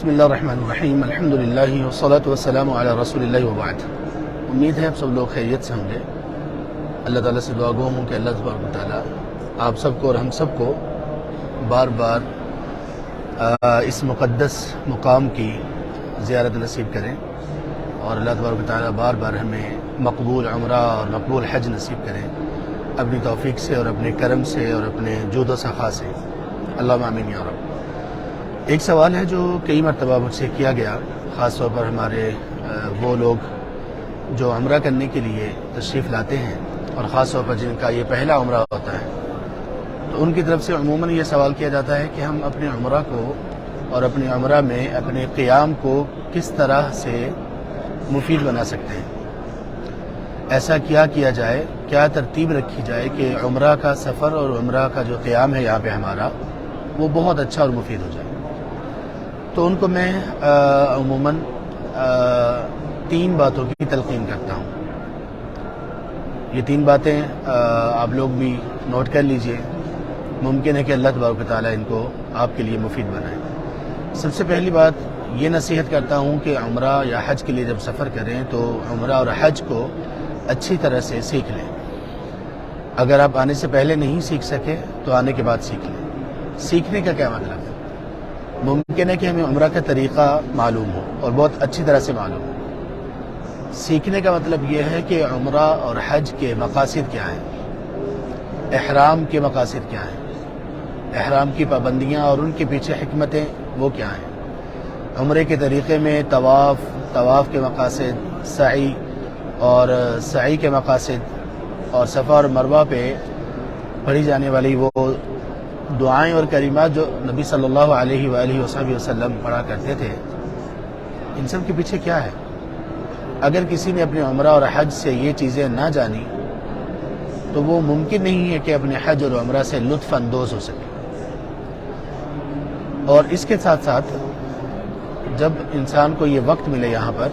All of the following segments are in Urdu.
بسم اللہ الرحمن الرحیم، الحمدللہ والصلاة والسلام علی رسول اللہ وبعد۔ امید ہے آپ سب لوگ خیریت سے ہوں گے۔ اللہ تعالیٰ سے دعا گو ہوں کہ اللہ تبارک و تعالیٰ آپ سب کو اور ہم سب کو بار بار اس مقدس مقام کی زیارت نصیب کریں، اور اللہ تبارک و تعالیٰ بار بار ہمیں مقبول عمرہ اور مقبول حج نصیب کریں اپنی توفیق سے اور اپنے کرم سے اور اپنے جود و سخا سے، اللہم آمین یا رب۔ ایک سوال ہے جو کئی مرتبہ مجھ سے کیا گیا، خاص طور پر ہمارے وہ لوگ جو عمرہ کرنے کے لیے تشریف لاتے ہیں اور خاص طور پر جن کا یہ پہلا عمرہ ہوتا ہے، تو ان کی طرف سے عموماً یہ سوال کیا جاتا ہے کہ ہم اپنے عمرہ کو اور اپنے عمرہ میں اپنے قیام کو کس طرح سے مفید بنا سکتے ہیں، ایسا کیا جائے، کیا ترتیب رکھی جائے کہ عمرہ کا سفر اور عمرہ کا جو قیام ہے یہاں پہ ہمارا وہ بہت اچھا اور مفید ہو جائے۔ تو ان کو میں عموماً 3 باتوں کی تلقین کرتا ہوں۔ یہ 3 باتیں آپ لوگ بھی نوٹ کر لیجئے، ممکن ہے کہ اللہ تبارک و تعالیٰ ان کو آپ کے لیے مفید بنائے۔ سب سے پہلی بات یہ نصیحت کرتا ہوں کہ عمرہ یا حج کے لیے جب سفر کریں تو عمرہ اور حج کو اچھی طرح سے سیکھ لیں۔ اگر آپ آنے سے پہلے نہیں سیکھ سکے تو آنے کے بعد سیکھ لیں۔ سیکھنے کا کیا مطلب ہے؟ ممکن ہے کہ ہمیں عمرہ کا طریقہ معلوم ہو اور بہت اچھی طرح سے معلوم ہو۔ سیکھنے کا مطلب یہ ہے کہ عمرہ اور حج کے مقاصد کیا ہیں، احرام کے مقاصد کیا ہیں، احرام کی پابندیاں اور ان کے پیچھے حکمتیں وہ کیا ہیں، عمرے کے طریقے میں طواف کے مقاصد، سعی کے مقاصد، اور صفا اور مروہ پہ پڑھی جانے والی وہ دعائیں اور کلمات جو نبی صلی اللہ علیہ وآلہ وسلم پڑھا کرتے تھے، ان سب کے پیچھے کیا ہے۔ اگر کسی نے اپنے عمرہ اور حج سے یہ چیزیں نہ جانی تو وہ ممکن نہیں ہے کہ اپنے حج اور عمرہ سے لطف اندوز ہو سکے۔ اور اس کے ساتھ ساتھ جب انسان کو یہ وقت ملے یہاں پر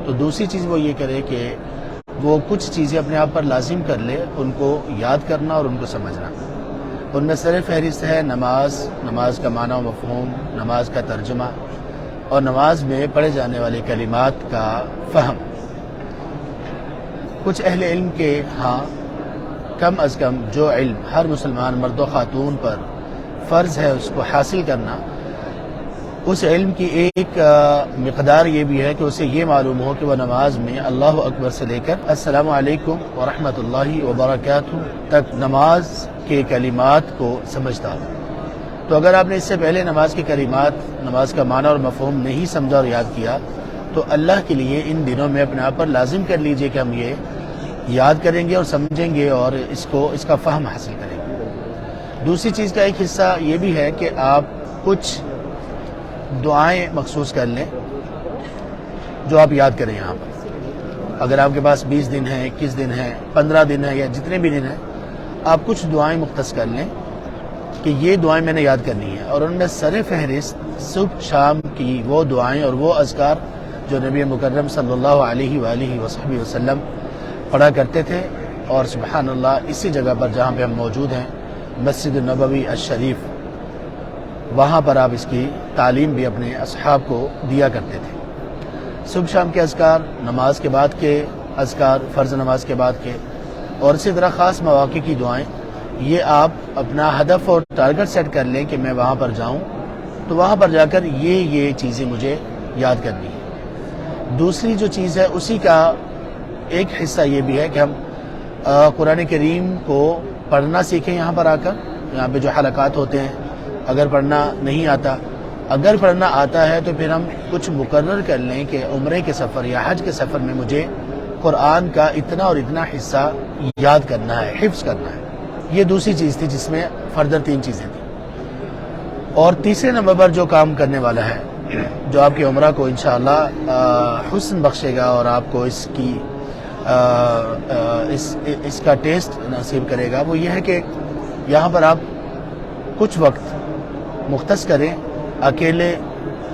تو دوسری چیز وہ یہ کرے کہ وہ کچھ چیزیں اپنے آپ پر لازم کر لے، ان کو یاد کرنا اور ان کو سمجھنا۔ ان میں سر فہرست ہے نماز کا معنی و مفہوم، نماز کا ترجمہ اور نماز میں پڑھے جانے والے کلمات کا فہم۔ کچھ اہل علم کے ہاں کم از کم جو علم ہر مسلمان مرد و خاتون پر فرض ہے اس کو حاصل کرنا، اس علم کی ایک مقدار یہ بھی ہے کہ اسے یہ معلوم ہو کہ وہ نماز میں اللہ اکبر سے لے کر السلام علیکم ورحمۃ اللہ وبرکاتہ تک نماز کے کلمات کو سمجھتا ہو۔ تو اگر آپ نے اس سے پہلے نماز کے کلمات، نماز کا معنی اور مفہوم نہیں سمجھا اور یاد کیا تو اللہ کے لیے ان دنوں میں اپنے آپ پر لازم کر لیجئے کہ ہم یہ یاد کریں گے اور سمجھیں گے اور اس کا فہم حاصل کریں گے۔ دوسری چیز کا ایک حصہ یہ بھی ہے کہ آپ کچھ دعائیں مخصوص کر لیں جو آپ یاد کریں یہاں پر۔ اگر آپ کے پاس 20 دن ہیں، 21 دن ہیں، 15 دن ہیں یا جتنے بھی دن ہیں، آپ کچھ دعائیں مختص کر لیں کہ یہ دعائیں میں نے یاد کرنی ہیں، اور ان میں سر فہرست صبح شام کی وہ دعائیں اور وہ اذکار جو نبی مکرم صلی اللہ علیہ وآلہ وسلم پڑھا کرتے تھے۔ اور سبحان اللہ، اسی جگہ پر جہاں پہ ہم موجود ہیں، مسجد النبوی الشریف، وہاں پر آپ اس کی تعلیم بھی اپنے اصحاب کو دیا کرتے تھے۔ صبح شام کے اذکار، نماز کے بعد کے اذکار، فرض نماز کے بعد کے، اور اسی طرح خاص مواقع کی دعائیں، یہ آپ اپنا ہدف اور ٹارگٹ سیٹ کر لیں کہ میں وہاں پر جاؤں تو وہاں پر جا کر یہ چیزیں مجھے یاد کرنی ہیں۔ دوسری جو چیز ہے اسی کا ایک حصہ یہ بھی ہے کہ ہم قرآن کریم کو پڑھنا سیکھیں یہاں پر آ کر۔ یہاں پہ جو حلقات ہوتے ہیں، اگر پڑھنا نہیں آتا، اگر پڑھنا آتا ہے تو پھر ہم کچھ مقرر کر لیں کہ عمرے کے سفر یا حج کے سفر میں مجھے قرآن کا اتنا اور اتنا حصہ یاد کرنا ہے، حفظ کرنا ہے۔ یہ دوسری چیز تھی جس میں فردر 3 چیزیں تھیں۔ اور تیسرے نمبر پر جو کام کرنے والا ہے، جو آپ کی عمرہ کو انشاءاللہ حسن بخشے گا اور آپ کو اس کا ٹیسٹ نصیب کرے گا، وہ یہ ہے کہ یہاں پر آپ کچھ وقت مختص کریں اکیلے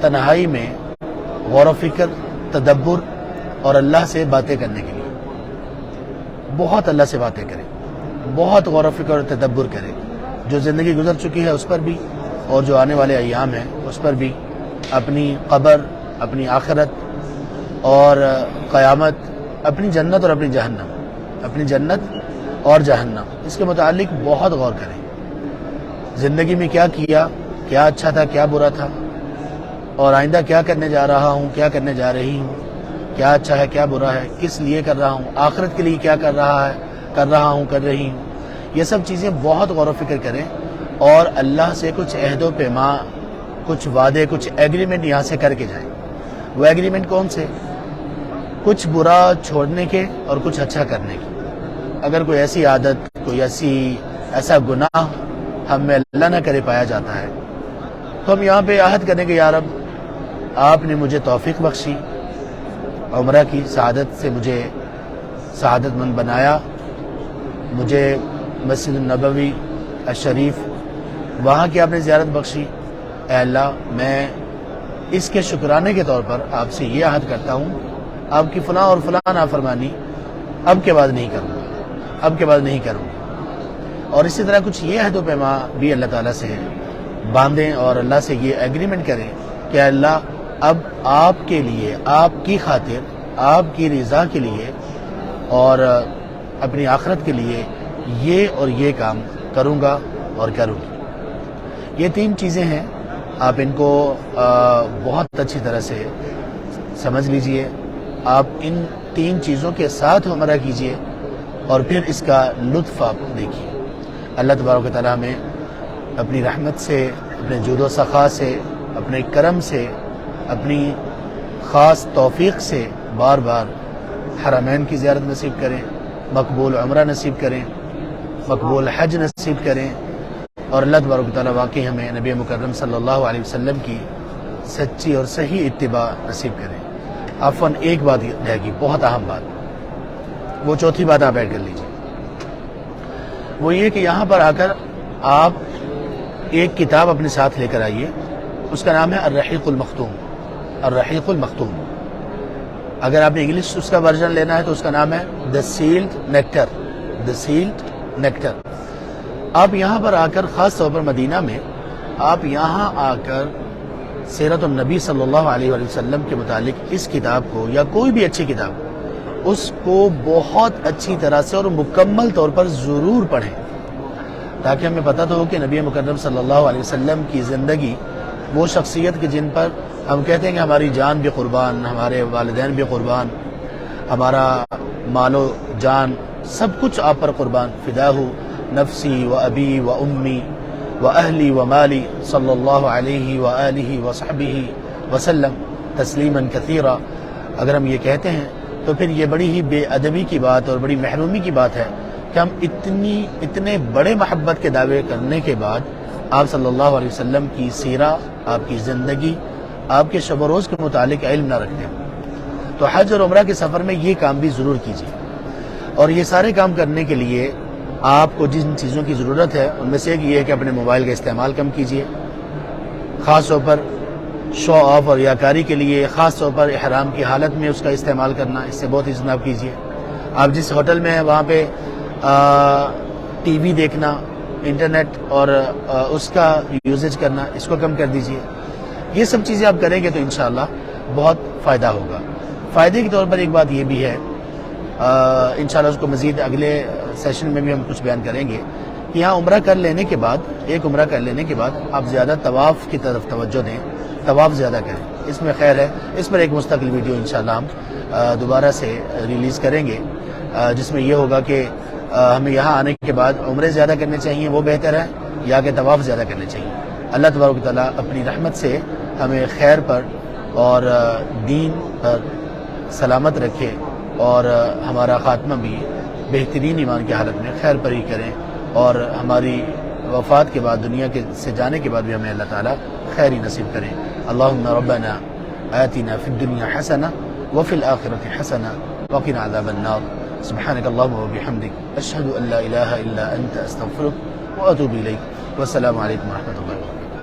تنہائی میں غور و فکر، تدبر اور اللہ سے باتیں کرنے کے لیے۔ بہت اللہ سے باتیں کریں، بہت غور و فکر اور تدبر کریں، جو زندگی گزر چکی ہے اس پر بھی اور جو آنے والے ایام ہیں اس پر بھی، اپنی قبر، اپنی آخرت اور قیامت، اپنی جنت اور اپنی جہنم، اپنی جنت اور جہنم، اس کے متعلق بہت غور کریں۔ زندگی میں کیا کیا، کیا اچھا تھا، کیا برا تھا، اور آئندہ کیا کرنے جا رہا ہوں، کیا کرنے جا رہی ہوں، کیا اچھا ہے، کیا برا ہے، کس لیے کر رہا ہوں، آخرت کے لیے کیا کر رہا ہوں، کر رہی ہوں۔ یہ سب چیزیں بہت غور و فکر کریں، اور اللہ سے کچھ عہد و پیما، کچھ وعدے، کچھ ایگریمنٹ یہاں سے کر کے جائیں۔ وہ ایگریمنٹ کون سے؟ کچھ برا چھوڑنے کے اور کچھ اچھا کرنے کے۔ اگر کوئی ایسی عادت، کوئی ایسا گناہ ہم میں اللہ نہ کرے پایا جاتا ہے، تو ہم یہاں پہ عہد کریں کہ یا رب، آپ نے مجھے توفیق بخشی، عمرہ کی سعادت سے مجھے سعادت مند بنایا، مجھے مسجد النبوی الشریف وہاں کی آپ نے زیارت بخشی، اے اللہ میں اس کے شکرانے کے طور پر آپ سے یہ عہد کرتا ہوں، آپ کی فلاں اور فلاں نافرمانی اب کے بعد نہیں کروں گا، اب کے بعد نہیں کروں گا۔ اور اسی طرح کچھ یہ عہد و پیما بھی اللہ تعالیٰ سے باندھیں اور اللہ سے یہ ایگریمنٹ کریں کہ اللہ اب آپ کے لیے، آپ کی خاطر، آپ کی رضا کے لیے اور اپنی آخرت کے لیے یہ اور یہ کام کروں گا اور کروں گی۔ یہ 3 چیزیں ہیں، آپ ان کو بہت اچھی طرح سے سمجھ لیجئے۔ آپ ان 3 چیزوں کے ساتھ عمرہ کیجئے اور پھر اس کا لطف آپ دیکھیے۔ اللہ تبارک و تعالیٰ ہمیں اپنی رحمت سے، اپنے جود و سخا سے، اپنے کرم سے، اپنی خاص توفیق سے بار بار حرمین کی زیارت نصیب کریں، مقبول عمرہ نصیب کریں، مقبول حج نصیب کریں، اور اللہ تبارک و تعالیٰ واقعی ہمیں نبی مکرم صلی اللہ علیہ وسلم کی سچی اور صحیح اتباع نصیب کریں۔ عفواً ایک بات رہ گئی، بہت اہم بات، وہ چوتھی بات آپ ایڈ کر لیجیے۔ وہ یہ کہ یہاں پر آ کر آپ ایک کتاب اپنے ساتھ لے کر آئیے، اس کا نام ہے الرحیق المختوم۔ الرحیق المختوم، اگر آپ نے انگلش اس کا ورژن لینا ہے تو اس کا نام ہے دا سیلڈ نیکٹر۔ دا سیلڈ نیکٹر۔ آپ یہاں پر آ کر، خاص طور پر مدینہ میں، آپ یہاں آ کر سیرت النبی صلی اللہ علیہ وسلم کے متعلق اس کتاب کو، یا کوئی بھی اچھی کتاب، اس کو بہت اچھی طرح سے اور مکمل طور پر ضرور پڑھیں، تاکہ ہمیں پتہ تو ہو کہ نبی مکرم صلی اللہ علیہ وسلم کی زندگی، وہ شخصیت کی جن پر ہم کہتے ہیں کہ ہماری جان بھی قربان، ہمارے والدین بھی قربان، ہمارا مال و جان سب کچھ آپ پر قربان، فداہ نفسی و ابی و امی و اہلی و مالی صلی اللہ علیہ وآلہ وصحبہ وسلم تسلیما کثیرا۔ اگر ہم یہ کہتے ہیں تو پھر یہ بڑی ہی بے ادبی کی بات اور بڑی محرومی کی بات ہے کہ ہم اتنے بڑے محبت کے دعوے کرنے کے بعد آپ صلی اللہ علیہ وسلم کی سیرہ، آپ کی زندگی، آپ کے شب و روز کے متعلق علم نہ رکھتے ہیں۔ تو حج اور عمرہ کے سفر میں یہ کام بھی ضرور کیجیے، اور یہ سارے کام کرنے کے لیے آپ کو جن چیزوں کی ضرورت ہے ان میں سے ایک یہ ہے کہ اپنے موبائل کا استعمال کم کیجیے، خاص طور پر شو آف اور ریاکاری کے لیے، خاص طور پر احرام کی حالت میں اس کا استعمال کرنا، اس سے بہت اجتناب کیجیے۔ آپ جس ہوٹل میں ہیں وہاں پہ ٹی وی دیکھنا، انٹرنیٹ اور اس کا یوزیج کرنا، اس کو کم کر دیجیے۔ یہ سب چیزیں آپ کریں گے تو انشاءاللہ بہت فائدہ ہوگا۔ فائدے کے طور پر ایک بات یہ بھی ہے، انشاءاللہ اس کو مزید اگلے سیشن میں بھی ہم کچھ بیان کریں گے، کہ یہاں عمرہ کر لینے کے بعد، ایک عمرہ کر لینے کے بعد آپ زیادہ طواف کی طرف توجہ دیں، طواف زیادہ کریں، اس میں خیر ہے۔ اس پر ایک مستقل ویڈیو انشاءاللہ ہم دوبارہ سے ریلیز کریں گے، جس میں یہ ہوگا کہ ہمیں یہاں آنے کے بعد عمرے زیادہ کرنے چاہیے، وہ بہتر ہے، یا کہ طواف زیادہ کرنے چاہیے۔ اللہ تبارک و تعالیٰ اپنی رحمت سے ہمیں خیر پر اور دین پر سلامت رکھے، اور ہمارا خاتمہ بھی بہترین ایمان کی حالت میں خیر پر ہی کریں، اور ہماری وفات کے بعد، دنیا کے سے جانے کے بعد بھی ہمیں اللہ تعالیٰ خیر ہی نصیب کریں۔ اللہم ربنا آتنا فی الدنیا حسنہ وفی الآخرۃ حسنہ وقنا عذاب النار۔ سبحانک اللہم وبحمدک، اشہد ان لا الہ الا انت، استغفرک واتوب الیک، والسلام علیکم ورحمۃ اللہ۔